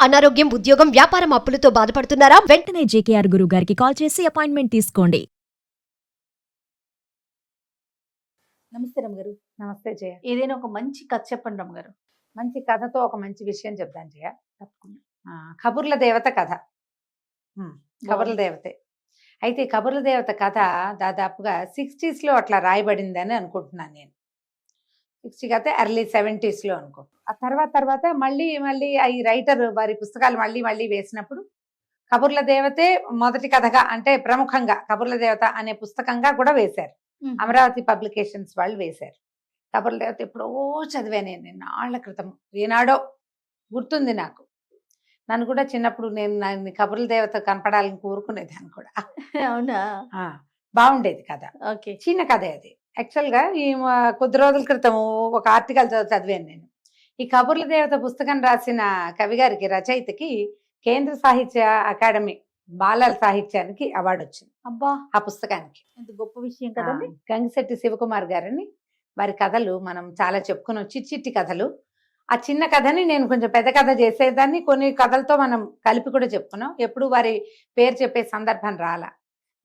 అనారోగ్యం, ఉద్యోగం, వ్యాపారం అప్పులతో బాధపడుతున్నారా? వెంటనే జేకేఆర్ గురువు గారికి కాల్ చేసి అపాయింట్మెంట్ తీసుకోండి. నమస్తే రమ్మగారు. నమస్తే జయ. ఏదైనా ఒక మంచి కథ చెప్పండి రమ్మగారు. మంచి కథతో ఒక మంచి విషయం చెప్తాను జయ. తప్పకుండా. కబుర్ల దేవత కథ. కబుర్ల దేవతే. అయితే ఈ కబుర్ల దేవత కథ దాదాపుగా 60s లో అట్లా రాయబడిందని అనుకుంటున్నాను నేను. 60 అయితే ఎర్లీ 70s లో అనుకో. ఆ తర్వాత మళ్ళీ ఈ రైటర్ వారి పుస్తకాలు మళ్ళీ వేసినప్పుడు కబుర్ల దేవతే మొదటి కథగా, అంటే ప్రముఖంగా కబుర్ల దేవత అనే పుస్తకంగా కూడా వేశారు. అమరావతి పబ్లికేషన్స్ వాళ్ళు వేశారు. కబుర్ల దేవత ఎప్పుడో చదివాను నేను, నాళ్ల క్రితం, ఏనాడో గుర్తుంది నాకు. నన్ను కూడా చిన్నప్పుడు నేను కబుర్ల దేవత కనపడాలని కోరుకునేదాన్ని కూడా. అవునా? బాగుండేది కథ. ఓకే. చిన్న కథే అది. యాక్చువల్గా ఈ కొద్ది రోజుల క్రితం ఒక ఆర్టికల్ చదివాను నేను. ఈ కబుర్ల దేవత పుస్తకం రాసిన కవి గారికి, రచయితకి కేంద్ర సాహిత్య అకాడమీ బాలల సాహిత్యానికి అవార్డు వచ్చింది. అబ్బా, ఆ పుస్తకానికి. ఎంత గొప్ప విషయం కదండి. గంగిశెట్టి శివకుమార్ గారని, వారి కథలు మనం చాలా చెప్పుకున్నాం, చిట్టి కథలు. ఆ చిన్న కథని నేను కొంచెం పెద్ద కథ చేసేదాన్ని, కొన్ని కథలతో మనం కలిపి కూడా చెప్పుకున్నాం. ఎప్పుడు వారి పేరు చెప్పే సందర్భం రాలా.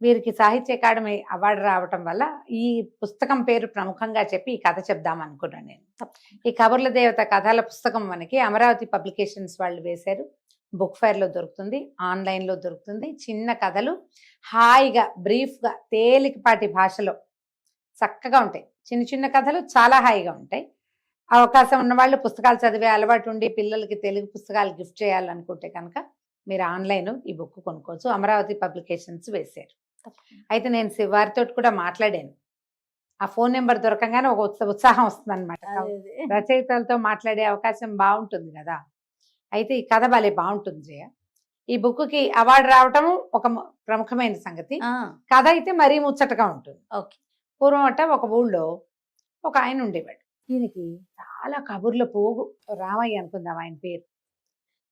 వీరికి సాహిత్య అకాడమీ అవార్డు రావటం వల్ల ఈ పుస్తకం పేరు ప్రముఖంగా చెప్పి ఈ కథ చెప్దాం అనుకున్నాను నేను. ఈ కబుర్ల దేవత కథల పుస్తకం మనకి అమరావతి పబ్లికేషన్స్ వాళ్ళు వేశారు. బుక్ ఫైర్లో దొరుకుతుంది, ఆన్లైన్లో దొరుకుతుంది. చిన్న కథలు హాయిగా, బ్రీఫ్గా, తేలికపాటి భాషలో చక్కగా ఉంటాయి. చిన్న కథలు చాలా హాయిగా ఉంటాయి. అవకాశం ఉన్నవాళ్ళు, పుస్తకాలు చదివే అలవాటు ఉండి పిల్లలకి తెలుగు పుస్తకాలు గిఫ్ట్ చేయాలనుకుంటే కనుక మీరు ఆన్లైన్ ఈ బుక్ కొనుక్కోవచ్చు. అమరావతి పబ్లికేషన్స్ వేశారు. అయితే నేను వారితో కూడా మాట్లాడాను. ఆ ఫోన్ నెంబర్ దొరకంగానే ఒక ఉత్సాహం వస్తుంది అనమాట. రచయితలతో మాట్లాడే అవకాశం బాగుంటుంది కదా. అయితే ఈ కథ భలే బాగుంటుంది జయ. ఈ బుక్కి అవార్డు రావటం ఒక ప్రముఖమైన సంగతి. కథ అయితే మరీ ముచ్చటగా ఉంటుంది. ఓకే. పూర్వం అట్ట ఒక ఊళ్ళో ఒక ఆయన ఉండేవాడు. ఈయనకి చాలా కబుర్ల పోగు. రామయ్య అనుకుందాం ఆయన పేరు.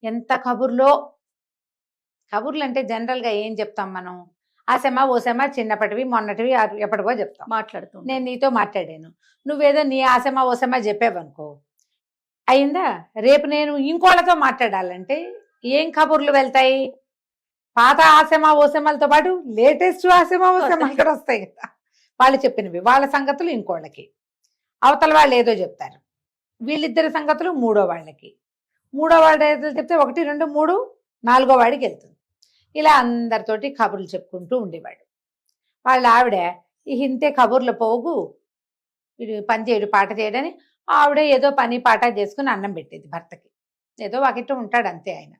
ఎంత కబుర్లో. కబుర్లు అంటే జనరల్గా ఏం చెప్తాం మనం? ఆసెమా ఓసెమా, చిన్నప్పటివి మొన్నటివి ఎప్పటికో చెప్తాం. మాట్లాడుతూ నేను నీతో మాట్లాడాను, నువ్వేదో నీ ఆసెమా ఓసెమా చెప్పావనుకో, అయిందా? రేపు నేను ఇంకోళ్ళతో మాట్లాడాలంటే ఏం కబుర్లు వెళ్తాయి? పాత ఆసెమా ఓసెమాలతో పాటు లేటెస్ట్ ఆసెమా ఓసెమాలు కూడా వస్తాయి కదా. వాళ్ళు చెప్పినవి, వాళ్ళ సంగతులు ఇంకోళ్ళకి, అవతల వాళ్ళు ఏదో చెప్తారు, వీళ్ళిద్దరి సంగతులు మూడో వాళ్ళకి, మూడో వాడు ఏదో చెప్తే 1, 2, 3 4గో వాడికి వెళ్తుంది. ఇలా అందరితోటి కబుర్లు చెప్పుకుంటూ ఉండేవాడు. వాళ్ళ ఆవిడ ఈ ఇంతే కబుర్ల పోగు, వీడు పని చేయడు పాట చేయడని ఆవిడ ఏదో పని పాట చేసుకుని అన్నం పెట్టేది భర్తకి. ఏదో వాకిట్టు ఉంటాడు అంతే ఆయన.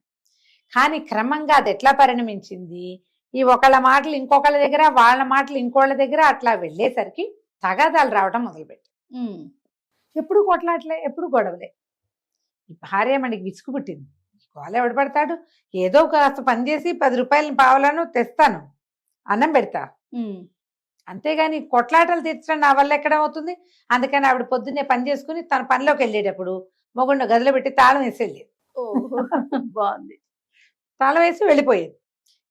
కానీ క్రమంగా అది ఎట్లా పరిణమించింది? ఈ ఒకళ్ళ మాటలు ఇంకొకళ్ళ దగ్గర, వాళ్ళ మాటలు ఇంకోళ్ళ దగ్గర అట్లా వెళ్ళేసరికి తగాదాలు రావడం మొదలుపెట్టాయి. ఎప్పుడు కొట్లాట్లే, ఎప్పుడు గొడవలే. ఈ భార్య మనకి విసుగు పుట్టింది. వాళ్ళు ఎవడు పడతాడు? ఏదో కాస్త పని చేసి 10 రూపాయలు పావలను తెస్తాను, అన్నం పెడతా, అంతేగాని కొట్లాటలు తీర్చడం నా వల్ల ఎక్కడ అవుతుంది? అందుకని ఆవిడ పొద్దున్నే పని చేసుకుని తన పనిలోకి వెళ్ళేటప్పుడు మొగుండు గదిలో పెట్టి తాళం వేసి వెళ్ళేది. బాగుంది. తాళం వేసి వెళ్ళిపోయేది.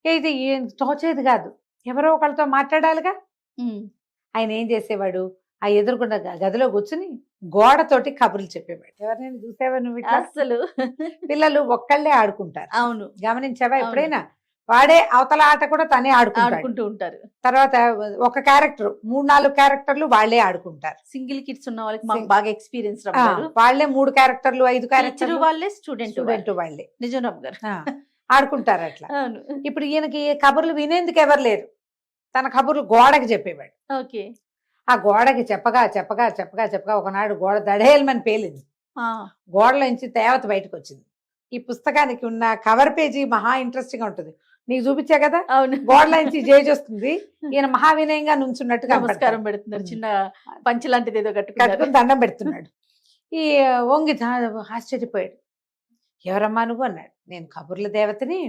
ఇది తోచేది కాదు, ఎవరో ఒకళ్ళతో మాట్లాడాలిగా. ఆయన ఏం చేసేవాడు? ఆ ఎదురుకున్న గదిలో కూర్చుని గోడతోటి కబుర్లు చెప్పేవాడు. ఎవరినైనా చూసావా నువ్వు? అసలు పిల్లలు ఒక్కళ్ళే ఆడుకుంటారు. అవును, గమనించావా ఎప్పుడైనా? వాడే అవతల ఆట కూడా తనే ఆడుకుంటూ ఉంటారు. తర్వాత ఒక క్యారెక్టర్, 3-4 క్యారెక్టర్లు వాళ్లే ఆడుకుంటారు. సింగిల్ కిడ్స్ ఉన్న వాళ్ళకి మాకు బాగా ఎక్స్పీరియన్స్. వాళ్లే 3 క్యారెక్టర్లు 5 క్యారెక్టర్లు వాళ్ళే, స్టూడెంట్ వాళ్ళే. నిజం రామ్ గారు ఆడుకుంటారు అట్లా. ఇప్పుడు ఈయనకి కబుర్లు వినేందుకు ఎవరు లేరు. తన కబుర్లు గోడకి చెప్పేవాడు. ఓకే. ఆ గోడకి చెప్పగా ఒకనాడు గోడ దడేల్మని పేలింది. గోడలోంచి దేవత బయటకు వచ్చింది. ఈ పుస్తకానికి ఉన్న కవర్ పేజీ మహా ఇంట్రెస్టింగ్ గా ఉంటుంది. నీకు చూపించా కదా, గోడలోంచి జేజ్ వస్తుంది. ఈయన మహావినయంగా నుంచున్నట్టుగా నమస్కారం పెడుతున్నారు. చిన్న పంచి లాంటిది ఏదో కట్టుకుని దండం పెడుతున్నాడు. ఈ వంగి ఆశ్చర్యపోయాడు. ఎవరమ్మా నువ్వు అన్నాడు. నేను కబుర్ల దేవతని,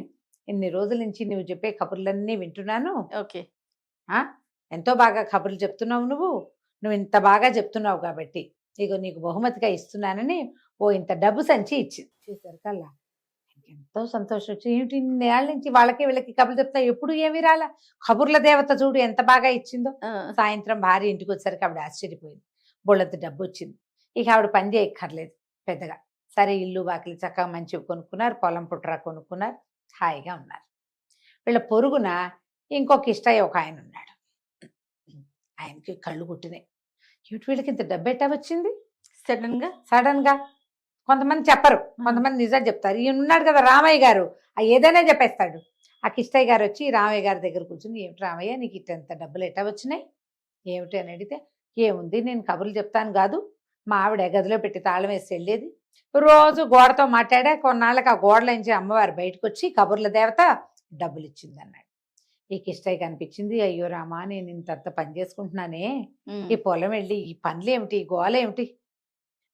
ఇన్ని రోజుల నుంచి నువ్వు చెప్పే కబుర్లన్నీ వింటున్నాను. ఓకే. ఎంతో బాగా కబుర్లు చెప్తున్నావు నువ్వు ఇంత బాగా చెప్తున్నావు కాబట్టి ఇగో నీకు బహుమతిగా ఇస్తున్నానని ఇంత డబ్బు సంచి ఇచ్చింది. చేసరికల్లా ఎంతో సంతోషం వచ్చి, ఏమిటి ఇన్నేళ్ళ నుంచి వాళ్ళకి వీళ్ళకి కబుర్లు చెప్తా, ఎప్పుడు ఏమి రాలా, కబుర్ల దేవత చూడు ఎంత బాగా ఇచ్చిందో. సాయంత్రం భార్య ఇంటికి వచ్చేసరికి ఆవిడ ఆశ్చర్యపోయింది. బొళ్ళంత డబ్బు వచ్చింది. ఇక ఆవిడ పని చేయక్కర్లేదు పెద్దగా. సరే ఇల్లు వాకిలి చక్కగా మంచివి కొనుక్కున్నారు, పొలం పుట్రా కొనుక్కున్నారు, హాయిగా ఉన్నారు. వీళ్ళ పొరుగున ఇంకొక ఇష్టయ్య ఒక ఆయన ఉన్నాడు. ఆయనకి కళ్ళు కుట్టినాయి. ఏమిటి వీళ్ళకి ఇంత డబ్బు ఎట్టా వచ్చింది సడన్ గా? కొంతమంది చెప్పరు, కొంతమంది నిజం చెప్తారు. ఈయన ఉన్నాడు కదా రామయ్య గారు, ఏదైనా చెప్పేస్తాడు. ఆ కిష్టయ్య గారు వచ్చి రామయ్య గారి దగ్గర కూర్చుని, ఏమిటి రామయ్య నీకు ఇంత డబ్బులు ఎట్టా వచ్చినాయి ఏమిటి అని అడిగితే, ఏముంది నేను కబుర్లు చెప్తాను కాదు, మా ఆవిడ గదిలో పెట్టి తాళం వేసి వెళ్ళేది, రోజు గోడతో మాట్లాడా, కొన్నాళ్ళకి ఆ గోడలోంచి అమ్మవారు బయటకు వచ్చి కబుర్ల దేవత డబ్బులు ఇచ్చింది అన్నాడు. ఈ కిష్టయ్య కనిపించింది, అయ్యో రామా నేను ఇంతంత పని చేసుకుంటున్నానే, ఈ పొలం వెళ్ళి ఈ పనులు ఏమిటి, ఈ గోల ఏమిటి,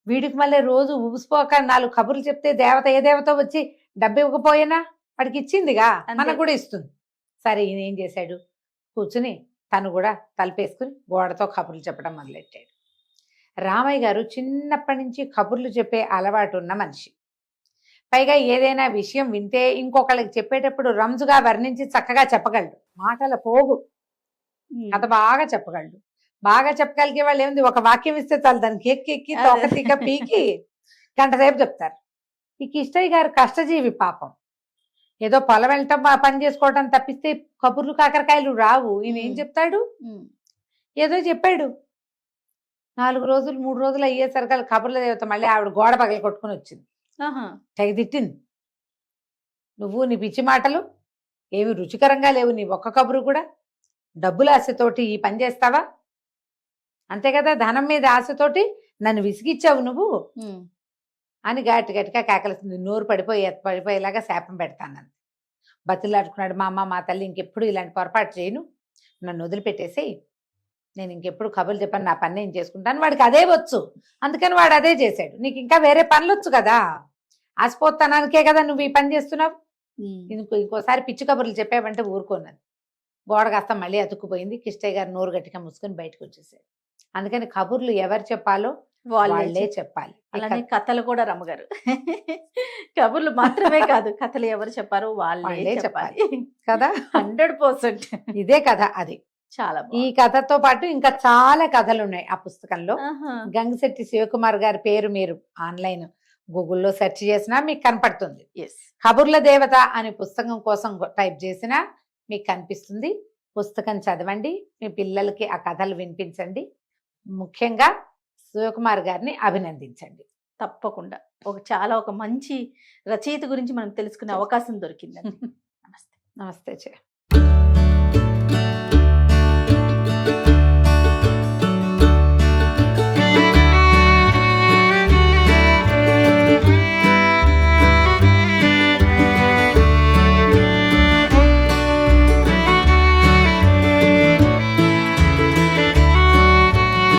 వీడికి మళ్ళీ రోజు ఊసిపోక 4 కబుర్లు చెప్తే దేవత ఏ దేవత వచ్చి డబ్బు ఇవ్వకపోయినా వాడికి ఇచ్చిందిగా, మనకు కూడా ఇస్తుంది. సరే ఈయన ఏం చేశాడు, కూర్చుని తను కూడా తలుపేసుకుని గోడతో కబుర్లు చెప్పడం మొదలెట్టాడు. రామయ్య గారు చిన్నప్పటి నుంచి కబుర్లు చెప్పే అలవాటు ఉన్న మనిషి. పైగా ఏదైనా విషయం వింటే ఇంకొకళ్ళకి చెప్పేటప్పుడు రంజుగా వర్ణించి చక్కగా చెప్పగలడు. మాటల పోగు, కథ బాగా చెప్పగలడు. బాగా చెప్పగలిగే వాళ్ళు ఏముంది, ఒక వాక్యం ఇస్తే చాలు దానికి ఎక్కి తొక్క పీకి గంట సేపు చెప్తారు. ఈ కిష్టయ్య గారు కష్టజీవి పాపం. ఏదో పొలం వెళ్ళటం పని చేసుకోవటం తప్పిస్తే కబుర్లు కాకరకాయలు రావు. ఈయన ఏం చెప్తాడు, ఏదో చెప్పాడు. 4 రోజులు 3 రోజులు అయ్యేసరికి కబుర్ల దేవత మళ్ళీ ఆవిడ గోడ పగలు కొట్టుకుని వచ్చింది. తెగ తిట్టింది, నువ్వు నీ పిచ్చి మాటలు ఏమి రుచికరంగా లేవు, నీ ఒక్క కబురు కూడా డబ్బుల ఆశతోటి ఈ పని చేస్తావా, అంతే కదా, ధనం మీద ఆశతోటి నన్ను విసిగిచ్చావు నువ్వు అని గట్టిగా కేకలుస్తుంది. నోరు పడిపోయేలాగా శాపం పెడతానని బతిలాడుకున్నాడు. మా అమ్మ మా తల్లి ఇంకెప్పుడు ఇలాంటి పొరపాటు చేయను, నన్ను వదిలిపెట్టేసి నేను ఇంకెప్పుడు కబుర్లు చెప్పాను, నా పని నేను చేసుకుంటాను. వాడికి అదే వచ్చు, అందుకని వాడు అదే చేశాడు. నీకు ఇంకా వేరే పనులు వచ్చు కదా, ఆశపోతానానికే కదా నువ్వు ఈ పని చేస్తున్నావు. ఇంకోసారి పిచ్చి కబుర్లు చెప్పావంటే ఊరుకోన్నది. గోడ కాస్త మళ్ళీ అతుక్కుపోయింది. కిష్టయ్య గారు నోరు గట్టిగా మూసుకొని బయటకు వచ్చేసాడు. అందుకని కబుర్లు ఎవరు చెప్పాలో వాళ్ళే చెప్పాలి. అలానే కథలు కూడా రమ్మగారు కబుర్లు మాత్రమే కాదు, కథలు ఎవరు చెప్పారో వాళ్ళే చెప్పాలి కదా. 100% ఇదే కథ. అది చాలా ఈ కథతో పాటు ఇంకా చాలా కథలు ఉన్నాయి ఆ పుస్తకంలో. గంగిశెట్టి శివకుమార్ గారి పేరు మీరు ఆన్లైన్ గూగుల్లో సెర్చ్ చేసినా మీకు కనపడుతుంది. కబుర్ల దేవత అనే పుస్తకం కోసం టైప్ చేసినా మీకు కనిపిస్తుంది. పుస్తకం చదవండి, మీ పిల్లలకి ఆ కథలు వినిపించండి. ముఖ్యంగా శివకుమార్ గారిని అభినందించండి. తప్పకుండా ఒక మంచి రచయిత గురించి మనం తెలుసుకునే అవకాశం దొరికిందండి. నమస్తే. నమస్తే.